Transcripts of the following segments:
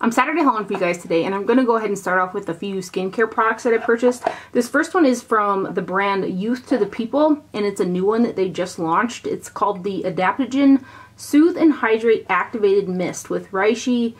I'm Saturday hauling for you guys today, and I'm going to go ahead and start off with a few skincare products that I purchased. This first one is from the brand Youth to the People, and it's a new one that they just launched. It's called the Adaptogen Sooth and Hydrate Activated Mist with reishi,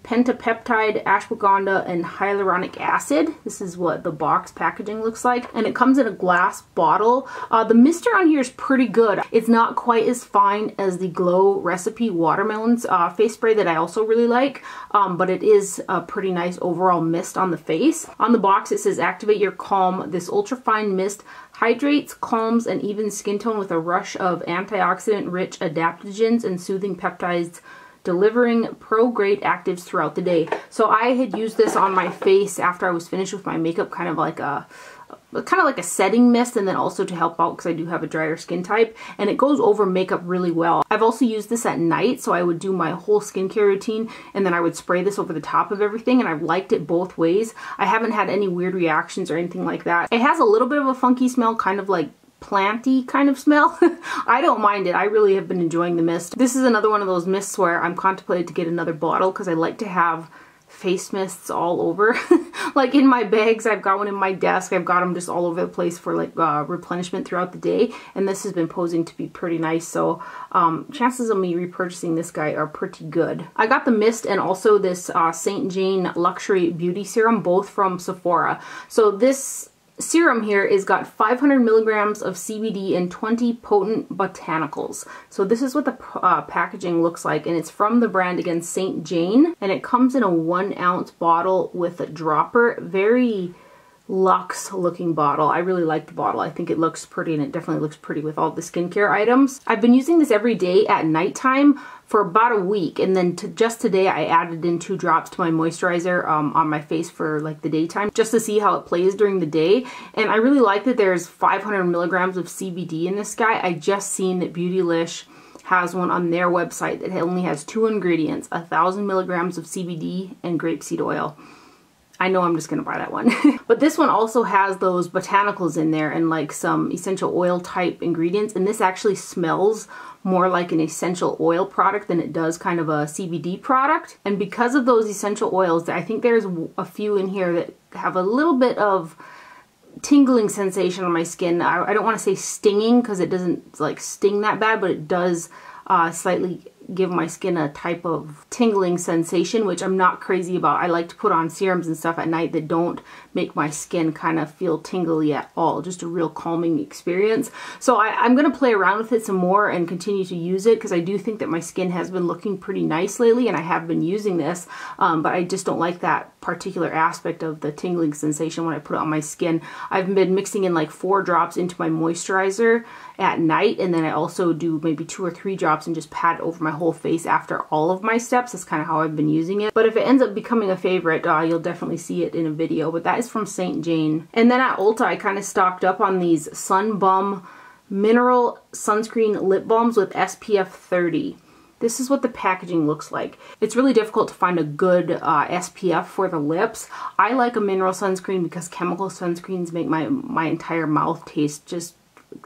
pentapeptide, ashwagandha, and hyaluronic acid. This is what the box packaging looks like, and it comes in a glass bottle. The mister on here is pretty good. It's not quite as fine as the Glow Recipe Watermelons face spray that I also really like, but it is a pretty nice overall mist on the face. On the box it says, activate your calm. This ultra fine mist hydrates, calms, and evens skin tone with a rush of antioxidant-rich adaptogens and soothing peptides, delivering pro-grade actives throughout the day. So I had used this on my face after I was finished with my makeup, kind of like a setting mist, and then also to help out because I do have a drier skin type, and it goes over makeup really well. I've also used this at night, so I would do my whole skincare routine and then I would spray this over the top of everything, and I've liked it both ways. I haven't had any weird reactions or anything like that. It has a little bit of a funky smell, kind of like planty kind of smell. I don't mind it. I really have been enjoying the mist. This is another one of those mists where I'm contemplating to get another bottle because I like to have face mists all over. Like in my bags, I've got one in my desk, I've got them just all over the place for like replenishment throughout the day, and this has been posing to be pretty nice, so chances of me repurchasing this guy are pretty good. I got the mist and also this St. Jane Luxury Beauty Serum, both from Sephora. So this serum here is got 500 milligrams of CBD and 20 potent botanicals. So this is what the packaging looks like, and it's from the brand, again, St. Jane, and it comes in a 1 ounce bottle with a dropper. Very luxe looking bottle. I really like the bottle. I think it looks pretty, and it definitely looks pretty with all the skincare items. I've been using this every day at nighttime for about a week, and then just today I added in 2 drops to my moisturizer on my face for like the daytime, just to see how it plays during the day. And I really like that there's 500 milligrams of CBD in this guy. I just seen that Beautylish has one on their website that only has 2 ingredients, 1,000 milligrams of CBD and grapeseed oil. I know I'm just gonna buy that one. But this one also has those botanicals in there and like some essential oil type ingredients, and this actually smells more like an essential oil product than it does kind of a CBD product. And because of those essential oils, I think there's a few in here that have a little bit of tingling sensation on my skin. I don't want to say stinging because it doesn't like sting that bad, but it does slightly give my skin a type of tingling sensation, which I'm not crazy about. I like to put on serums and stuff at night that don't make my skin kind of feel tingly at all. Just a real calming experience. So I'm going to play around with it some more and continue to use it because I do think that my skin has been looking pretty nice lately, and I have been using this, but I just don't like that particular aspect of the tingling sensation when I put it on my skin. I've been mixing in like 4 drops into my moisturizer at night, and then I also do maybe 2 or 3 drops and just pat it over my whole face after all of my steps. That's kind of how I've been using it. But if it ends up becoming a favorite, you'll definitely see it in a video. But that is from St. Jane. And then at Ulta, I kind of stocked up on these Bum Mineral Sunscreen Lip Balms with SPF 30. This is what the packaging looks like. It's really difficult to find a good SPF for the lips. I like a mineral sunscreen because chemical sunscreens make my entire mouth taste just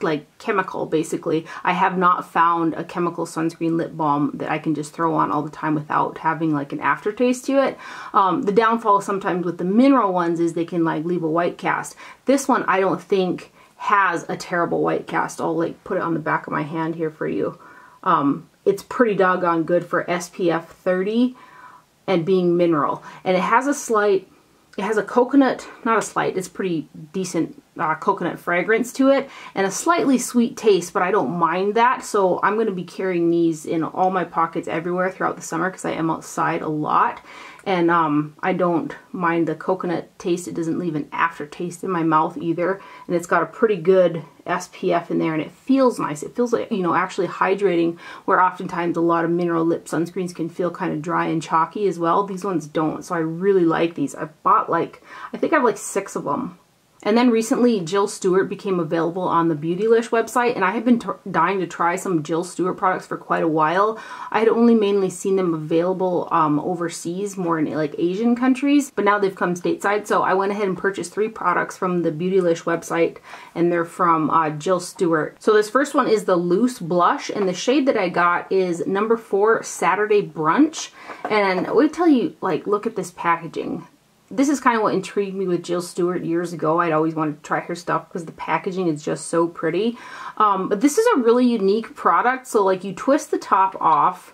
like chemical, basically. I have not found a chemical sunscreen lip balm that I can just throw on all the time without having like an aftertaste to it. The downfall sometimes with the mineral ones is they can like leave a white cast. This one I don't think has a terrible white cast. I'll like put it on the back of my hand here for you. It's pretty doggone good for SPF 30 and being mineral. And it has a coconut, not a slight, it's pretty decent coconut fragrance to it, and a slightly sweet taste, but I don't mind that. So I'm going to be carrying these in all my pockets everywhere throughout the summer because I am outside a lot. And I don't mind the coconut taste. It doesn't leave an aftertaste in my mouth either. And it's got a pretty good SPF in there, and it feels nice. It feels like, you know, actually hydrating, where oftentimes a lot of mineral lip sunscreens can feel kind of dry and chalky as well. These ones don't, so I really like these. I bought like, I think I have like 6 of them. And then recently Jill Stuart became available on the Beautylish website, and I have been dying to try some Jill Stuart products for quite a while. I had only mainly seen them available overseas, more in like Asian countries, but now they've come stateside, so I went ahead and purchased 3 products from the Beautylish website, and they're from Jill Stuart. So this first one is the Loose Blush, and the shade that I got is number 4 Saturday Brunch. And wait till you like look at this packaging. This is kind of what intrigued me with Jill Stuart years ago. I'd always wanted to try her stuff because the packaging is just so pretty. But this is a really unique product. So like you twist the top off,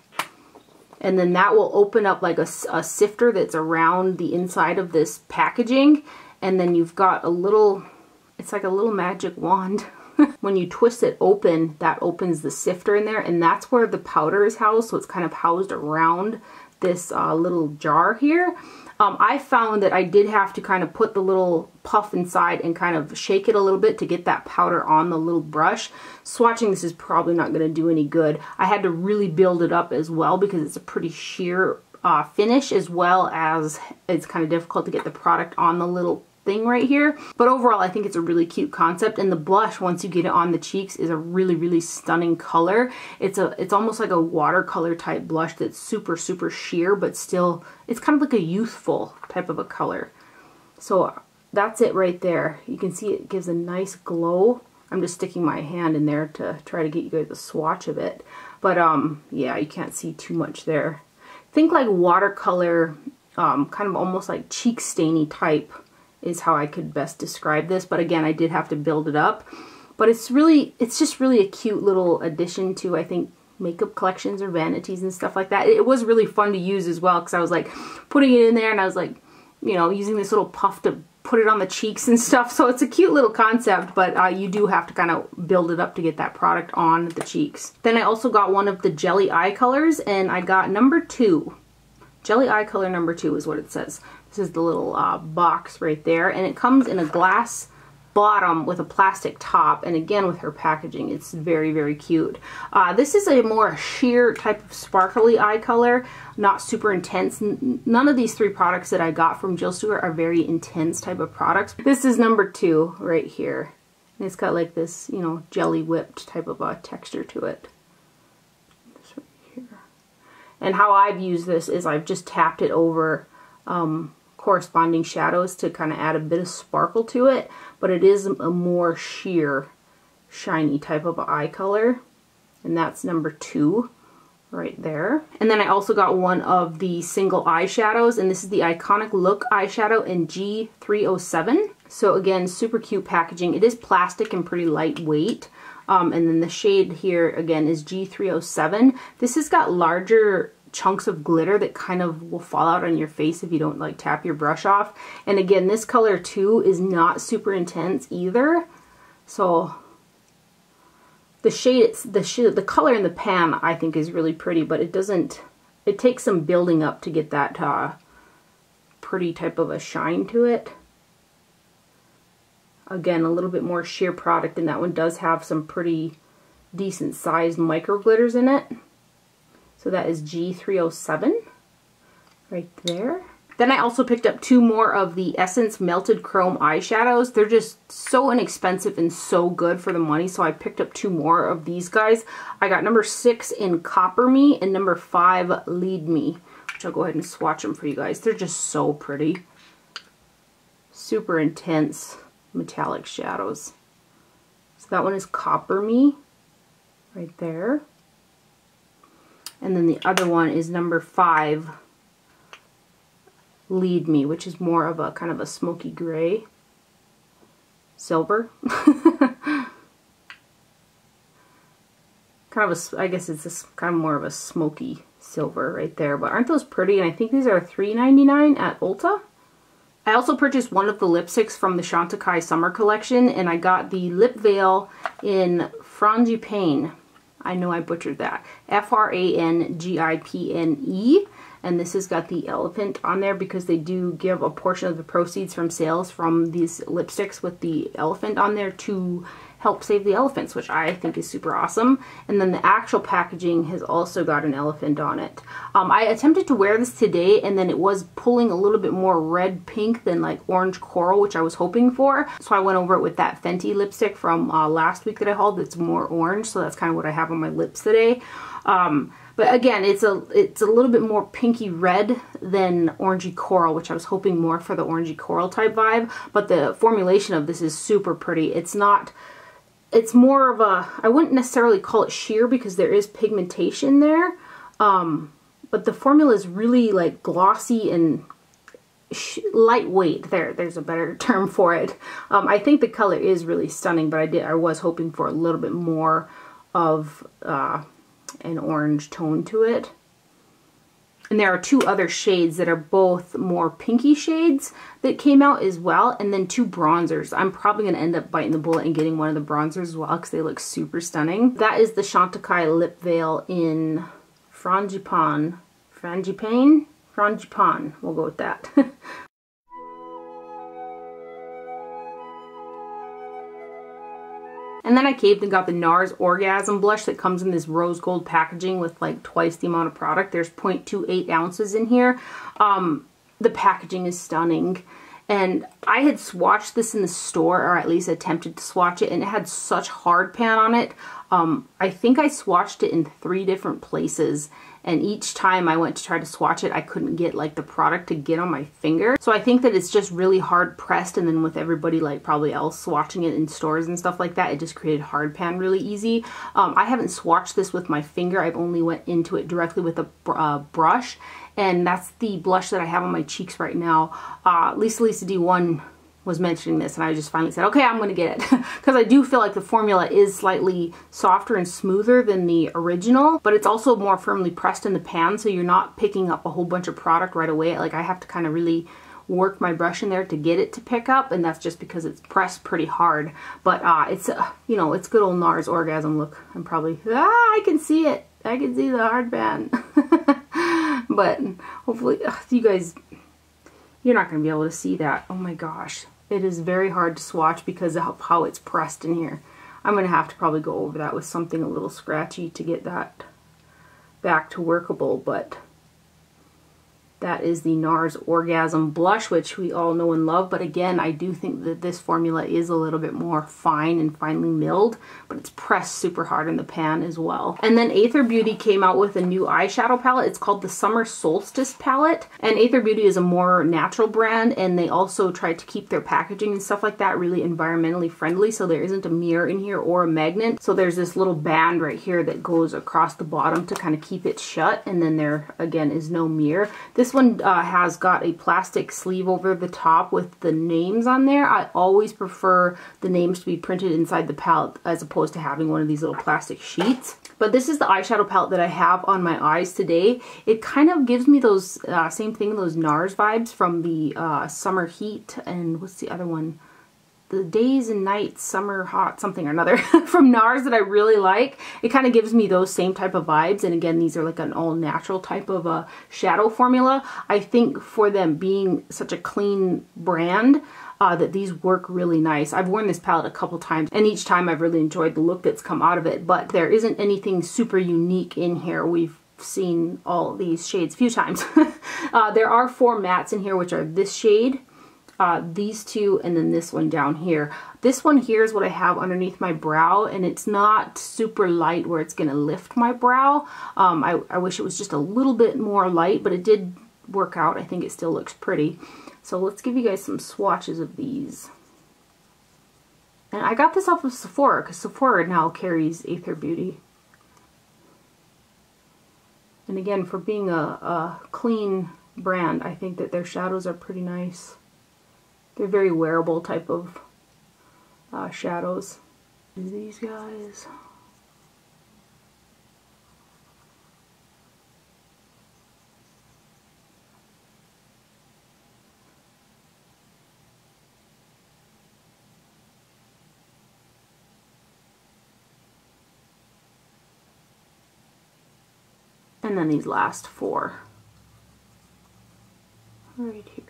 and then that will open up like a sifter that's around the inside of this packaging. And then you've got a little, it's like a little magic wand. When you twist it open, that opens the sifter in there, and that's where the powder is housed. So it's kind of housed around this little jar here. I found that I did have to kind of put the little puff inside and kind of shake it a little bit to get that powder on the little brush. Swatching this is probably not going to do any good. I had to really build it up as well because it's a pretty sheer finish, as well as it's kind of difficult to get the product on the little thing right here. But overall, I think it's a really cute concept, and the blush, once you get it on the cheeks, is a really, really stunning color. It's almost like a watercolor type blush that's super, super sheer, but still, it's kind of like a youthful type of a color. So that's it right there. You can see it gives a nice glow. I'm just sticking my hand in there to try to get you guys a swatch of it. But yeah, you can't see too much there. Think like watercolor, kind of almost like cheek stainy type is how I could best describe this. But again, I did have to build it up. But it's just really a cute little addition to, I think, makeup collections or vanities and stuff like that. It was really fun to use as well, because I was like putting it in there, and I was like, you know, using this little puff to put it on the cheeks and stuff. So it's a cute little concept, but you do have to kind of build it up to get that product on the cheeks. Then I also got one of the Jelly Eye colors, and I got number 2. Jelly Eye color number 2 is what it says. This is the little box right there, and it comes in a glass bottom with a plastic top, and again with her packaging, it's very, very cute. This is a more sheer type of sparkly eye color, not super intense. None of these 3 products that I got from Jill Stuart are very intense type of products. This is number 2 right here, and it's got like this, you know, jelly whipped type of a texture to it. This right here. And how I've used this is I've just tapped it over corresponding shadows to kind of add a bit of sparkle to it, but it is a more sheer, shiny type of eye color, and that's number 2 right there. And then I also got one of the single eyeshadows, and this is the Iconic Look eyeshadow in G307. So again, super cute packaging. It is plastic and pretty lightweight. And then the shade here again is G307. This has got larger chunks of glitter that kind of will fall out on your face if you don't like tap your brush off. And again, this color too is not super intense either. So the color in the pan I think is really pretty, but it takes some building up to get that pretty type of a shine to it. Again, a little bit more sheer product, and that one does have some pretty decent sized micro glitters in it. So that is G307 right there. Then I also picked up 2 more of the Essence Melted Chrome eyeshadows. They're just so inexpensive and so good for the money, so I picked up 2 more of these guys. I got number 6 in Copper Me and number 5 Lead Me, which I'll go ahead and swatch them for you guys. They're just so pretty. Super intense metallic shadows. So that one is Copper Me right there. And then the other one is number 5, Lead Me, which is more of a kind of a smoky gray, silver. Kind of I guess it's this kind of more of a smoky silver right there. But aren't those pretty? And I think these are $3.99 at Ulta. I also purchased one of the lipsticks from the Chantecaille Summer Collection, and I got the Lip Veil in Frangipane. I know I butchered that. Frangipane. And this has got the elephant on there because they do give a portion of the proceeds from sales from these lipsticks with the elephant on there to help save the elephants, which I think is super awesome. And then the actual packaging has also got an elephant on it. I attempted to wear this today, and then it was pulling a little bit more red pink than like orange coral, which I was hoping for. So I went over it with that Fenty lipstick from last week that I hauled that's more orange. So that's kind of what I have on my lips today. But again, it's a little bit more pinky red than orangey coral, which I was hoping more for the orangey coral type vibe. But the formulation of this is super pretty. It's more of a, I wouldn't necessarily call it sheer because there is pigmentation there. But the formula is really like glossy and lightweight. There's a better term for it. I think the color is really stunning, but I was hoping for a little bit more of an orange tone to it. And there are two other shades that are both more pinky shades that came out as well, and then two bronzers. I'm probably going to end up biting the bullet and getting one of the bronzers as well because they look super stunning. That is the Chantecaille Lip Veil in Frangipane. Frangipane? Frangipane. We'll go with that. And then I caved and got the Nars Orgasm blush that comes in this rose gold packaging with like twice the amount of product. There's 0.28 ounces in here. The packaging is stunning. And I had swatched this in the store, or at least attempted to swatch it, and it had such hard pan on it. I think I swatched it in 3 different places, and each time I went to try to swatch it, I couldn't get like the product to get on my finger. So I think that it's just really hard pressed, and then with everybody like probably else swatching it in stores and stuff like that, it just created hard pan really easy. I haven't swatched this with my finger. I've only went into it directly with a brush, and that's the blush that I have on my cheeks right now. Lisa D1 was mentioning this, and I just finally said, okay, I'm going to get it. Because I do feel like the formula is slightly softer and smoother than the original, but it's also more firmly pressed in the pan, so you're not picking up a whole bunch of product right away. Like, I have to kind of really work my brush in there to get it to pick up, and that's just because it's pressed pretty hard. But it's, you know, it's good old Nars Orgasm. Look, I'm probably, I can see it. I can see the hard pan. But hopefully, you guys, you're not going to be able to see that. Oh my gosh. It is very hard to swatch because of how it's pressed in here. I'm going to have to probably go over that with something a little scratchy to get that back to workable, but that is the Nars Orgasm blush, which we all know and love. But again, I do think that this formula is a little bit more fine and finely milled, but it's pressed super hard in the pan as well. And then Aether Beauty came out with a new eyeshadow palette. It's called the Summer Solstice palette. And Aether Beauty is a more natural brand, and they also tried to keep their packaging and stuff like that really environmentally friendly. So there isn't a mirror in here or a magnet. So there's this little band right here that goes across the bottom to kind of keep it shut. And then there, again, is no mirror. This one has got a plastic sleeve over the top with the names on there. I always prefer the names to be printed inside the palette as opposed to having one of these little plastic sheets. But this is the eyeshadow palette that I have on my eyes today. It kind of gives me those, same thing, those Nars vibes from the Summer Heat, and what's the other one? The Days and Nights Summer Hot something or another from Nars that I really like. It kind of gives me those same type of vibes, and again, these are like an all natural type of shadow formula. I think for them being such a clean brand, that these work really nice. I've worn this palette a couple times, and each time I've really enjoyed the look that's come out of it, but there isn't anything super unique in here. We've seen all these shades a few times. There are 4 mattes in here, which are this shade, these two, and then this one down here. This one here is what I have underneath my brow, and it's not super light where it's gonna lift my brow. I wish it was just a little bit more light, but it did work out. I think it still looks pretty. So let's give you guys some swatches of these. And I got this off of Sephora, because Sephora now carries Aether Beauty. And again, for being a clean brand, I think that their shadows are pretty nice. They're very wearable type of shadows. These guys. And then these last 4 right here.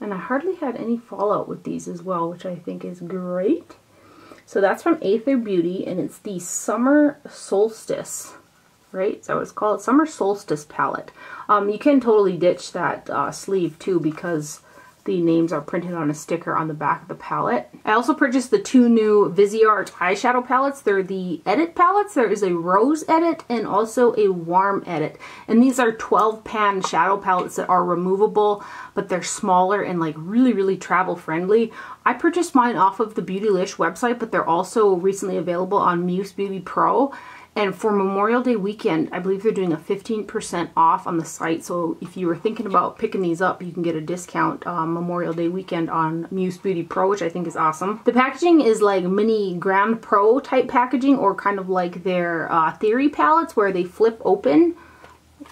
And I hardly had any fallout with these as well, which I think is great. So that's from Aether Beauty, and it's the Summer Solstice, right? So it's called Summer Solstice palette. You can totally ditch that sleeve too, because the names are printed on a sticker on the back of the palette. I also purchased the two new Viseart eyeshadow palettes. They're the Edit palettes. There is a Rose Edit and also a Warm Edit. And these are 12 pan shadow palettes that are removable, but they're smaller and like really, really travel friendly. I purchased mine off of the Beautylish website, but they're also recently available on Muse Beauty Pro. And for Memorial Day weekend, I believe they're doing a 15% off on the site. So if you were thinking about picking these up, you can get a discount Memorial Day weekend on Muse Beauty Pro, which I think is awesome. The packaging is like mini Grand Pro type packaging, or kind of like their Theory palettes where they flip open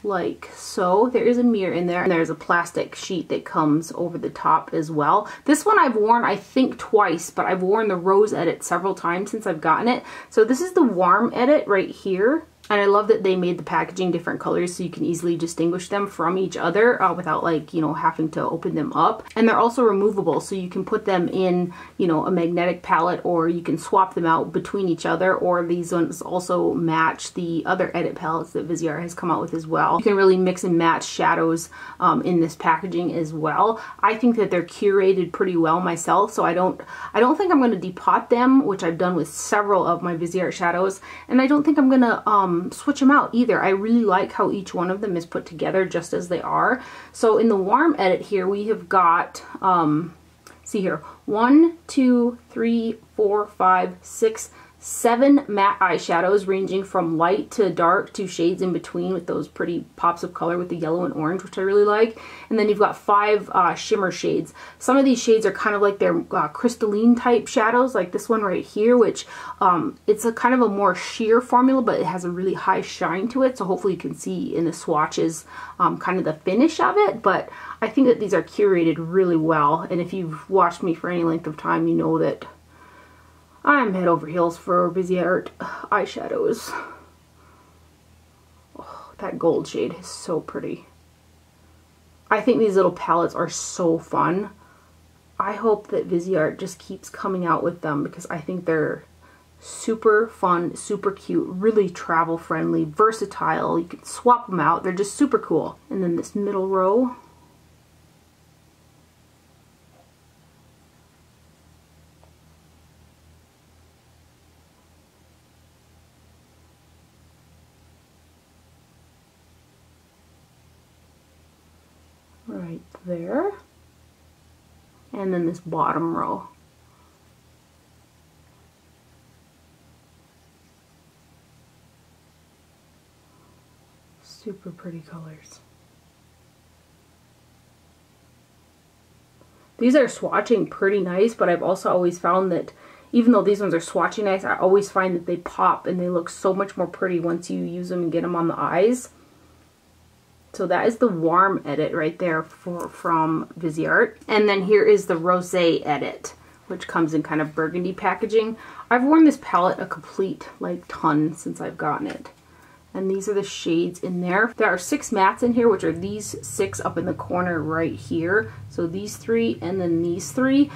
like so. There is a mirror in there, and there's a plastic sheet that comes over the top as well. This one I've worn, I think, twice, but I've worn the Rose Edit several times since I've gotten it. So this is the Warm Edit right here. And I love that they made the packaging different colors so you can easily distinguish them from each other without, like, you know, having to open them up. And they're also removable, so you can put them in, you know, a magnetic palette, or you can swap them out between each other, or these ones also match the other Edit palettes that Viseart has come out with as well. You can really mix and match shadows in this packaging as well. I think that they're curated pretty well myself, so I don't think I'm going to depot them, which I've done with several of my Viseart shadows, and I don't think I'm going to switch them out either. I really like how each one of them is put together just as they are. So in the Warm Edit here, we have got, see here, 1, 2, 3, 4, 5, 6, 7 matte eyeshadows ranging from light to dark to shades in between with those pretty pops of color with the yellow and orange, which I really like. And then you've got 5 shimmer shades. Some of these shades are kind of like their crystalline type shadows, like this one right here, which it's a kind of a more sheer formula, but it has a really high shine to it. So hopefully you can see in the swatches kind of the finish of it. But I think that these are curated really well. And if you've watched me for any length of time, you know that I'm head over heels for Viseart eyeshadows. Oh, that gold shade is so pretty. I think these little palettes are so fun. I hope that Viseart just keeps coming out with them, because I think they're super fun, super cute, really travel friendly, versatile. You can swap them out. They're just super cool. And then this middle row. Right there. And then this bottom row. Super pretty colors. These are swatching pretty nice, but I've also always found that even though these ones are swatching nice, I always find that they pop and they look so much more pretty once you use them and get them on the eyes. So that is the Warm Edit right there from Viseart. And then here is the Rosé Edit, which comes in kind of burgundy packaging. I've worn this palette a complete ton since I've gotten it. And these are the shades in there. There are 6 mattes in here, which are these 6 up in the corner right here. So these 3 and then these 3.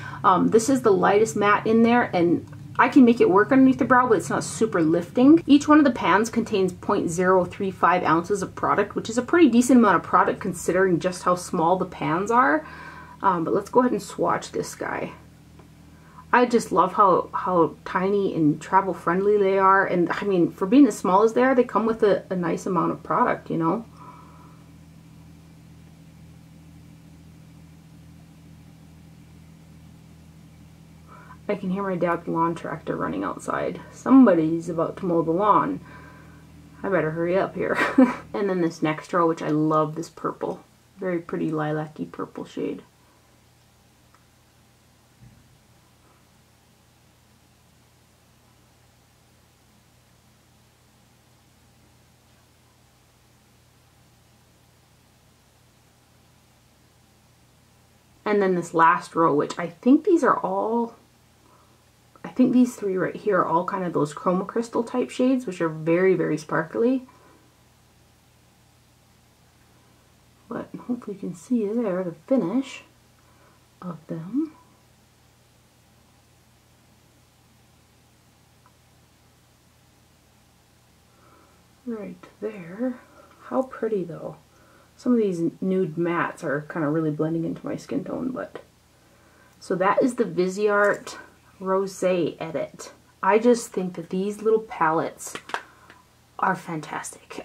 This is the lightest matte in there, and I can make it work underneath the brow, but it's not super lifting. Each one of the pans contains 0.035 ounces of product, which is a pretty decent amount of product considering just how small the pans are. But let's go ahead and swatch this guy. I just love how tiny and travel friendly they are. And I mean, for being as small as they are, they come with a nice amount of product, you know. I can hear my dad's lawn tractor running outside. Somebody's about to mow the lawn. I better hurry up here. And then this next row, which I love, this purple. Very pretty lilac-y purple shade. And then this last row, which I think these are all, I think these 3 right here are all kind of those chroma crystal type shades, which are very, very sparkly. But hopefully you can see there the finish. of them. Right there. How pretty though. Some of these nude mattes are kind of really blending into my skin tone, but... So that is the Viseart Rosé Edit. I just think that these little palettes are fantastic.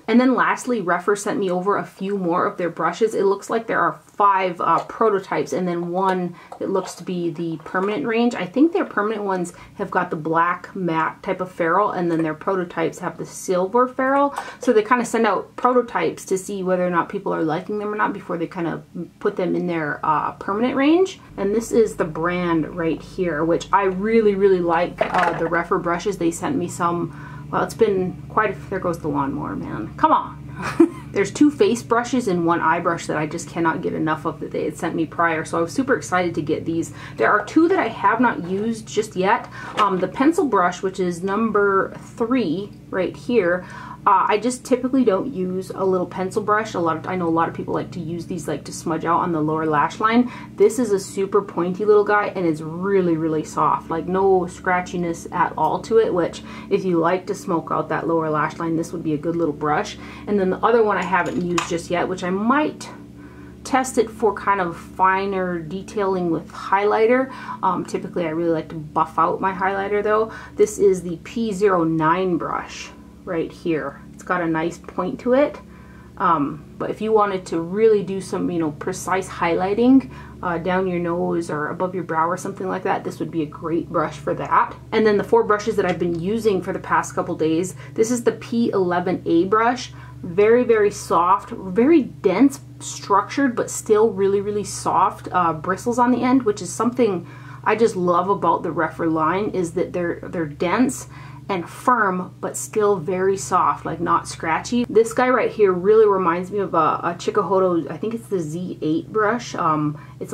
And then lastly, Rephr sent me over a few more of their brushes. It looks like there are 5 prototypes and then one that looks to be the permanent range. I think their permanent ones have got the black matte type of ferrule, and then their prototypes have the silver ferrule. So they kind of send out prototypes to see whether or not people are liking them or not before they kind of put them in their permanent range. And this is the brand right here, which I really, really like the Rephr brushes. They sent me some. Well, it's been quite there goes the lawnmower, man. Come on. There's 2 face brushes and 1 eye brush that I just cannot get enough of that they had sent me prior. So I was super excited to get these. There are 2 that I have not used just yet. The pencil brush, which is number 3 right here. I just typically don't use a little pencil brush. I know a lot of people like to use these like to smudge out on the lower lash line. This is a super pointy little guy and it's really, really soft. Like no scratchiness at all to it, which if you like to smoke out that lower lash line, this would be a good little brush. And then the other one I haven't used just yet, which I might test it for kind of finer detailing with highlighter. Typically I really like to buff out my highlighter though. This is the P09 brush. Right here. It's got a nice point to it. But if you wanted to really do some, you know, precise highlighting down your nose or above your brow or something like that, this would be a great brush for that. And then the 4 brushes that I've been using for the past couple days, this is the P11A brush. Very, very soft, very dense, structured, but still really, really soft bristles on the end, which is something I just love about the Rephr line, is that they're dense and firm, but still very soft, like not scratchy. This guy right here really reminds me of a Chikuhodo, I think it's the Z8 brush. It's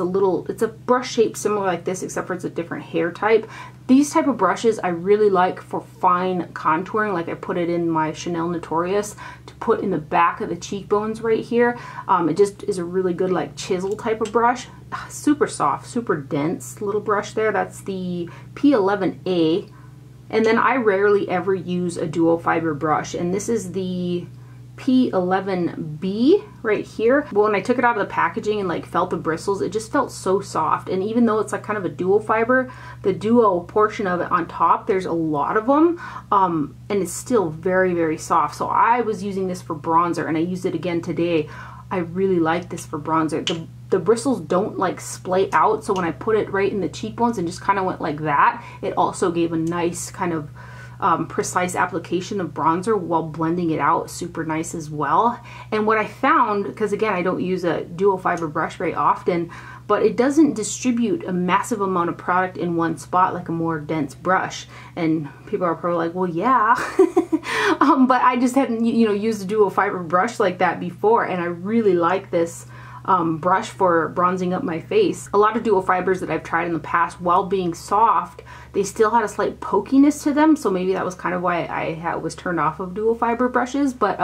a brush shape similar like this, except for it's a different hair type. These type of brushes I really like for fine contouring, like I put it in my Chanel Notorious to put in the back of the cheekbones right here. It just is a really good like chisel type of brush. Super soft, super dense little brush there. That's the P11A. And then I rarely ever use a dual fiber brush, and this is the P11B right here. But when I took it out of the packaging and like felt the bristles, it just felt so soft. And even though it's like kind of a dual fiber, the duo portion of it on top, there's a lot of them, and it's still very, very soft. So I was using this for bronzer, and I used it again today. I really like this for bronzer. The bristles don't like splay out, so when I put it right in the cheekbones and just kind of went like that, it also gave a nice kind of precise application of bronzer while blending it out super nice as well. And what I found, because again I don't use a dual fiber brush very often, but it doesn't distribute a massive amount of product in one spot like a more dense brush. And people are probably like, well, yeah. But I just hadn't, you know, used a dual fiber brush like that before, and I really like this brush for bronzing up my face. A lot of dual fibers that I've tried in the past, while being soft, they still had a slight pokiness to them, so maybe that was kind of why I was turned off of dual fiber brushes. But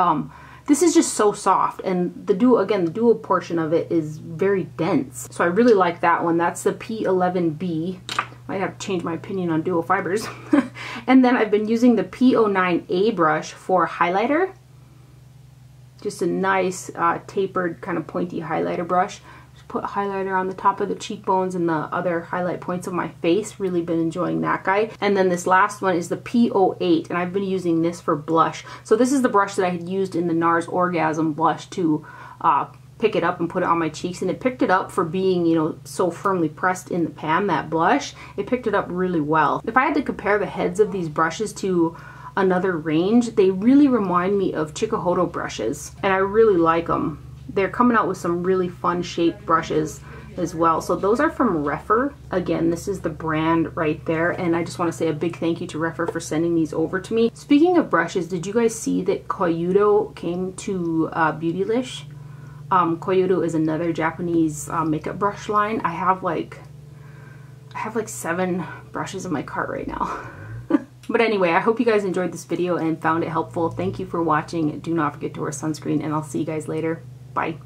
this is just so soft, and the dual portion of it is very dense, so I really like that one. That's the P11B. Might have to change my opinion on dual fibers. And then I've been using the P09A brush for highlighter. Just a nice tapered kind of pointy highlighter brush. Just put highlighter on the top of the cheekbones and the other highlight points of my face. Really been enjoying that guy. And then this last one is the P08, and I've been using this for blush. So this is the brush that I had used in the Nars Orgasm blush to pick it up and put it on my cheeks, and it picked it up for being, you know, so firmly pressed in the pan, that blush. It picked it up really well. If I had to compare the heads of these brushes to another range, they really remind me of Chikuhodo brushes, and I really like them. They're coming out with some really fun shaped brushes as well. So those are from Rephr. Again, this is the brand right there, and I just want to say a big thank you to Rephr for sending these over to me. Speaking of brushes, did you guys see that Koyudo came to Beautylish? Koyudo is another Japanese makeup brush line. I have like 7 brushes in my cart right now. But anyway, I hope you guys enjoyed this video and found it helpful. Thank you for watching. Do not forget to wear sunscreen, and I'll see you guys later. Bye.